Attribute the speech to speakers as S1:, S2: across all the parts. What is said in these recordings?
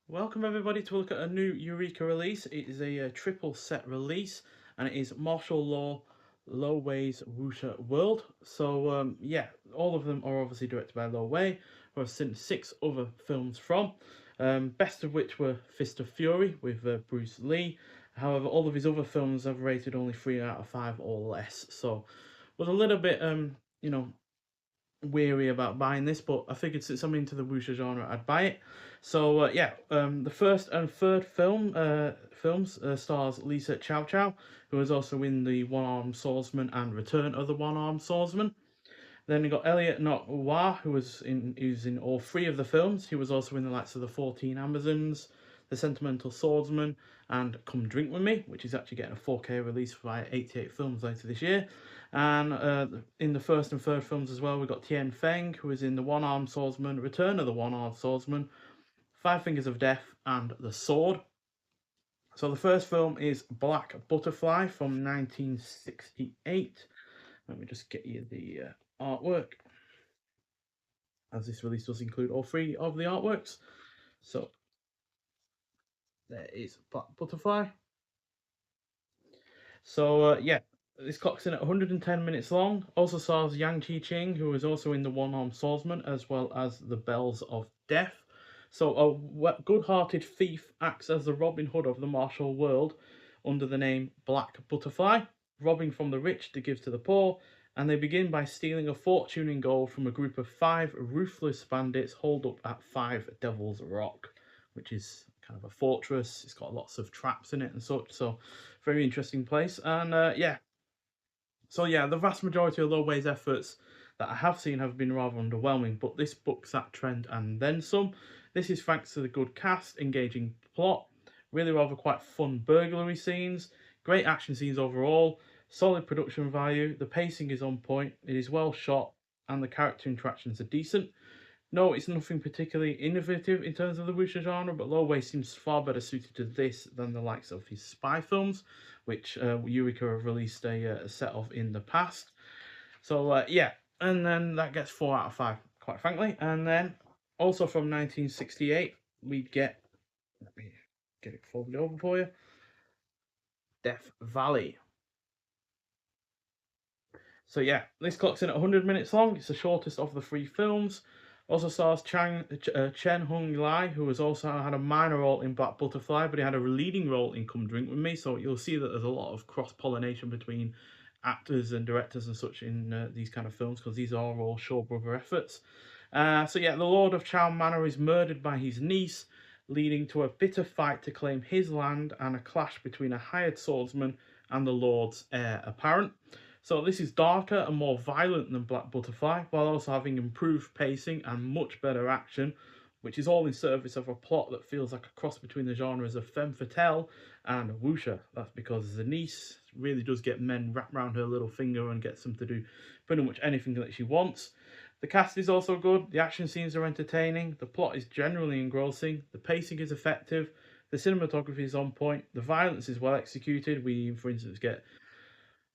S1: Welcome everybody to look at a new Eureka release. It is a, triple set release, and it is martial law Lo Wei's Wuxia World. So yeah, all of them are obviously directed by Lo Wei, who I've seen 6 other films from. Best of which were Fist of Fury with Bruce Lee. However, all of his other films I've rated only 3 out of 5 or less. So was a little bit weary about buying this, but I figured since I'm into the wuxia genre, I'd buy it. So yeah, the first and third films stars Lisa Chow Chow, who is also in the One-Armed Swordsman and Return of the One-Armed Swordsman. Then you got Elliot Not Wah, who's in all 3 of the films. He was also in the likes of the 14 Amazons, The Sentimental Swordsman, and Come Drink With Me, which is actually getting a 4K release via 88 Films later this year. And in the first and third films as well, we've got Tien Feng, who is in The One-Armed Swordsman, Return of the One-Armed Swordsman, Five Fingers of Death, and The Sword. So the first film is Black Butterfly from 1968. Let me just get you the artwork, as this release does include all 3 of the artworks. So there is Black Butterfly. So yeah, this clock's in at 110 minutes long. Also stars Yang Chi-ching, who is also in The One-Armed Swordsman, as well as The Bells of Death. So a good-hearted thief acts as the Robin Hood of the martial world under the name Black Butterfly, robbing from the rich to give to the poor, and they begin by stealing a fortune in gold from a group of 5 ruthless bandits holed up at 5 Devil's Rock, which is kind of a fortress. It's got lots of traps in it and such, so very interesting place. And yeah, so yeah, the vast majority of Lo Wei's efforts that I have seen have been rather underwhelming, but this bucks that trend and then some. This is thanks to the good cast, engaging plot, really rather quite fun burglary scenes, great action scenes overall, solid production value, the pacing is on point, it is well shot, and the character interactions are decent. No, it's nothing particularly innovative in terms of the wuxia genre, but Lo Wei seems far better suited to this than the likes of his spy films, which Eureka have released a set of in the past. So yeah, and then that gets 4 out of 5, quite frankly. And then also from 1968, we get, let me get it folded over for you, Death Valley. So yeah, this clock's in at 100 minutes long. It's the shortest of the 3 films. Also stars Chen Hung-Lieh, who has also had a minor role in Black Butterfly, but he had a leading role in Come Drink With Me. So you'll see that there's a lot of cross-pollination between actors and directors and such in these kind of films, because these are all Shaw Brother efforts. So yeah, the Lord of Chow Manor is murdered by his niece, leading to a bitter fight to claim his land and a clash between a hired swordsman and the Lord's heir apparent. So this is darker and more violent than Black Butterfly, while also having improved pacing and much better action, which is all in service of a plot that feels like a cross between the genres of femme fatale and wuxia. That's because the niece really does get men wrapped around her little finger and gets them to do pretty much anything that she wants. The cast is also good, the action scenes are entertaining, the plot is generally engrossing, the pacing is effective, the cinematography is on point, the violence is well executed. We, for instance, get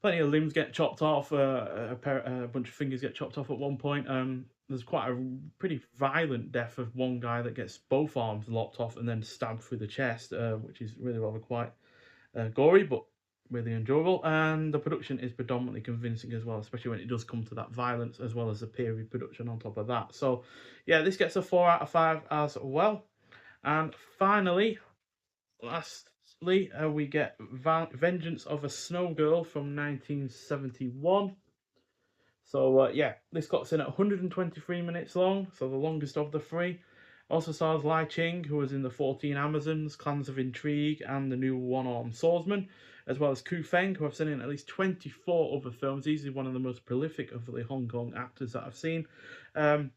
S1: plenty of limbs get chopped off. A bunch of fingers get chopped off at one point. There's quite a pretty violent death of one guy that gets both arms lopped off and then stabbed through the chest, which is really rather quite gory, but really enjoyable. And the production is predominantly convincing as well, especially when it does come to that violence, as well as the period production on top of that. So, yeah, this gets a 4 out of 5 as well. And finally, lastly, we get Vengeance of a Snow Girl from 1971. So, yeah, this clock's in at 123 minutes long, so the longest of the 3. Also stars Lai Ching, who was in the 14 Amazons, Clans of Intrigue, and the new One-Armed Swordsman, as well as Ku Feng, who I've seen in at least 24 other films. Easily one of the most prolific of the Hong Kong actors that I've seen. But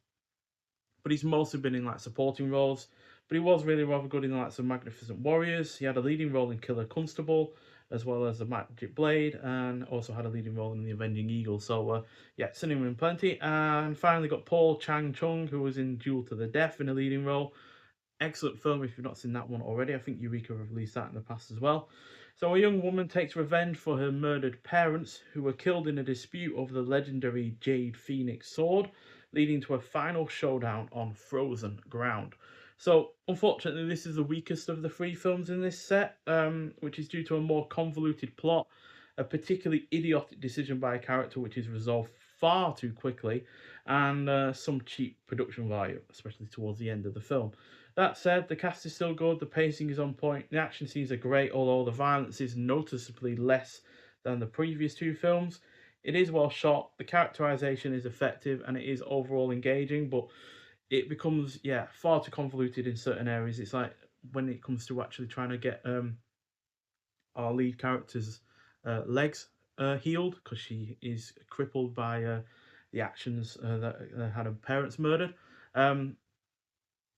S1: he's mostly been in like supporting roles. But he was really rather good in the likes of Magnificent Warriors. He had a leading role in Killer Constable, as well as the Magic Blade, and also had a leading role in The Avenging Eagle. So yeah, seen him in plenty. And finally got Paul Chang Chung, who was in Duel to the Death in a leading role. Excellent film if you've not seen that one already. I think Eureka have released that in the past as well. So a young woman takes revenge for her murdered parents, who were killed in a dispute over the legendary Jade Phoenix sword, leading to a final showdown on frozen ground. So, unfortunately, this is the weakest of the three films in this set, which is due to a more convoluted plot, a particularly idiotic decision by a character which is resolved far too quickly, and some cheap production value, especially towards the end of the film. That said, the cast is still good, the pacing is on point, the action scenes are great, although the violence is noticeably less than the previous two films. It is well shot, the characterization is effective, and it is overall engaging, but it becomes, yeah, far too convoluted in certain areas. It's like when it comes to actually trying to get our lead character's legs healed, because she is crippled by the actions that had her parents murdered. Um,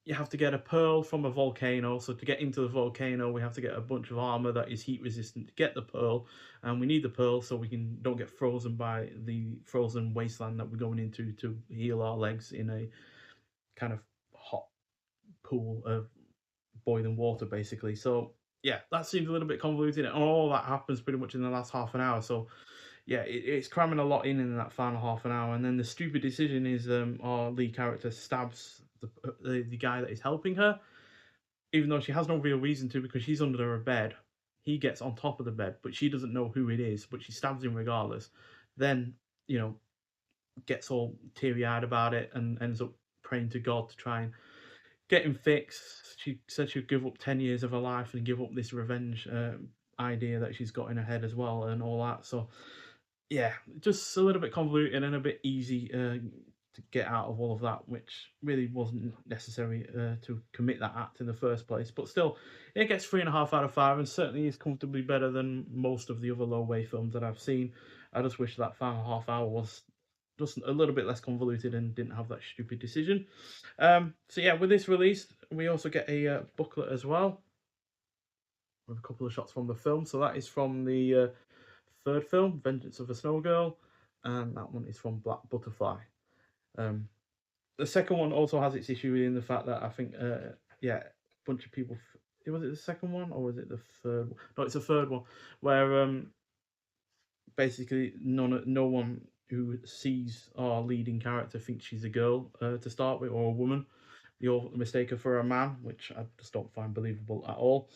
S1: you have to get a pearl from a volcano. So to get into the volcano, we have to get a bunch of armor that is heat resistant to get the pearl, and we need the pearl so we can don't get frozen by the frozen wasteland that we're going into to heal our legs in a kind of hot pool of boiling water, basically. So yeah, that seems a little bit convoluted, and all that happens pretty much in the last half an hour. So yeah, it's cramming a lot in that final half an hour, and then the stupid decision is our lead character stabs the guy that is helping her, even though she has no real reason to because she's under her bed. He gets on top of the bed, but she doesn't know who it is, but she stabs him regardless. Then, you know, gets all teary eyed about it and ends up praying to God to try and get him fixed. She said she'd give up 10 years of her life and give up this revenge idea that she's got in her head as well and all that. So, yeah, just a little bit convoluted and a bit easy to get out of all of that, which really wasn't necessary to commit that act in the first place. But still, it gets 3.5 out of 5 and certainly is comfortably better than most of the other Lo Wei films that I've seen. I just wish that final half hour was just a little bit less convoluted and didn't have that stupid decision. So yeah, with this release, we also get a booklet as well with a couple of shots from the film. So that is from the third film, Vengeance of a Snow Girl, and that one is from Black Butterfly. Um, the second one also has its issue in the fact that I think, yeah, a bunch of people. Was it the second one or was it the third one? No, it's the third one where basically no one who sees our leading character thinks she's a girl to start with or a woman. You'll mistake her for a man, which I just don't find believable at all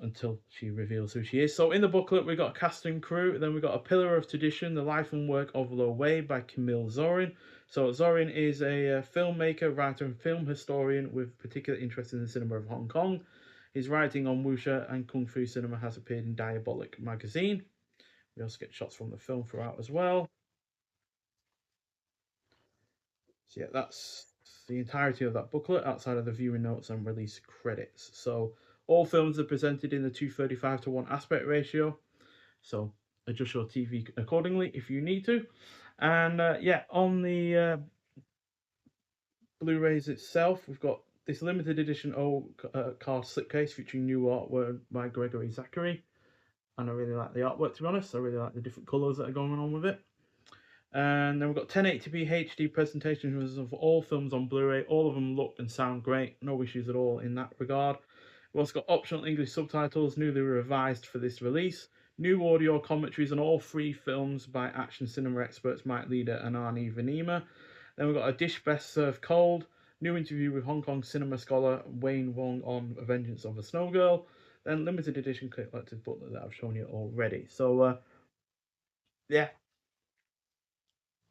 S1: until she reveals who she is. So in the booklet, we got a cast and crew. Then we got a pillar of tradition, the life and work of Lo Wei by Camille Zorin. So Zorin is a filmmaker, writer, and film historian with particular interest in the cinema of Hong Kong. His writing on wuxia and kung fu cinema has appeared in Diabolic magazine. We also get shots from the film throughout as well. So yeah, that's the entirety of that booklet outside of the viewing notes and release credits. So all films are presented in the 2:35:1 aspect ratio. So adjust your TV accordingly if you need to. And yeah, on the Blu-rays itself, we've got this limited edition old card slipcase featuring new artwork by Gregory Zachary. And I really like the artwork, to be honest. I really like the different colours that are going on with it. And then we've got 1080p HD presentations of all films on Blu-ray. All of them look and sound great. No issues at all in that regard. We've also got optional English subtitles, newly revised for this release. New audio commentaries on all three films by action cinema experts Mike Leader and Arnie Venema. Then we've got a dish best served cold. New interview with Hong Kong cinema scholar Wayne Wong on Vengeance of a Snow Girl. Then limited edition collector's booklet that I've shown you already. So yeah,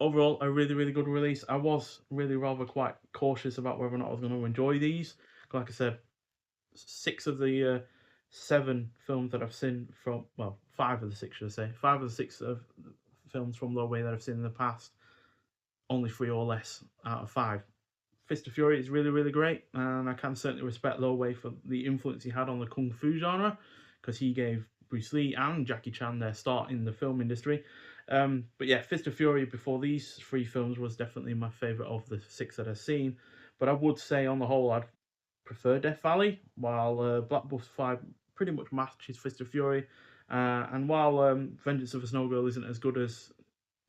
S1: overall a really good release. I was really rather quite cautious about whether or not I was going to enjoy these. Like I said, six of the seven films that I've seen from, well, five of the six, should I say, five of the six of films from Lo Wei that I've seen in the past, only three or less out of five. Fist of Fury is really great, and I can certainly respect Lo Wei for the influence he had on the kung fu genre, because he gave Bruce Lee and Jackie Chan their start in the film industry. But yeah, Fist of Fury before these three films was definitely my favourite of the six that I've seen. But I would say on the whole, I'd prefer Death Valley, while Black Butterfly pretty much matches Fist of Fury. And while Vengeance of a Snow Girl isn't as good as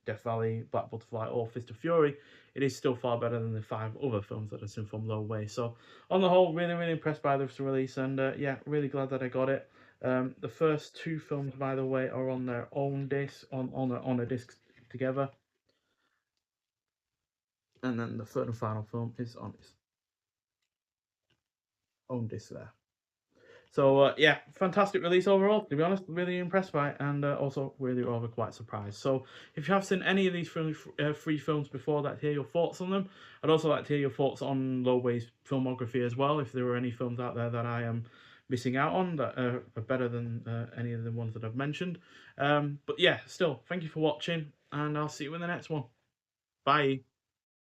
S1: Death Valley, Black Butterfly, or Fist of Fury, it is still far better than the five other films that I've seen from Lo Wei. So, on the whole, really impressed by this release, and yeah, really glad that I got it. The first two films, by the way, are on their own disc, on a disc together, and then the third and final film is on its. own disc there. So yeah, fantastic release overall. To be honest, really impressed by it, and also really rather quite surprised. So if you have seen any of these three films before, I'd like to hear your thoughts on them. I'd also like to hear your thoughts on Lo Wei's filmography as well. If there were any films out there that I am missing out on that are better than any of the ones that I've mentioned. But yeah, still, thank you for watching, and I'll see you in the next one. Bye.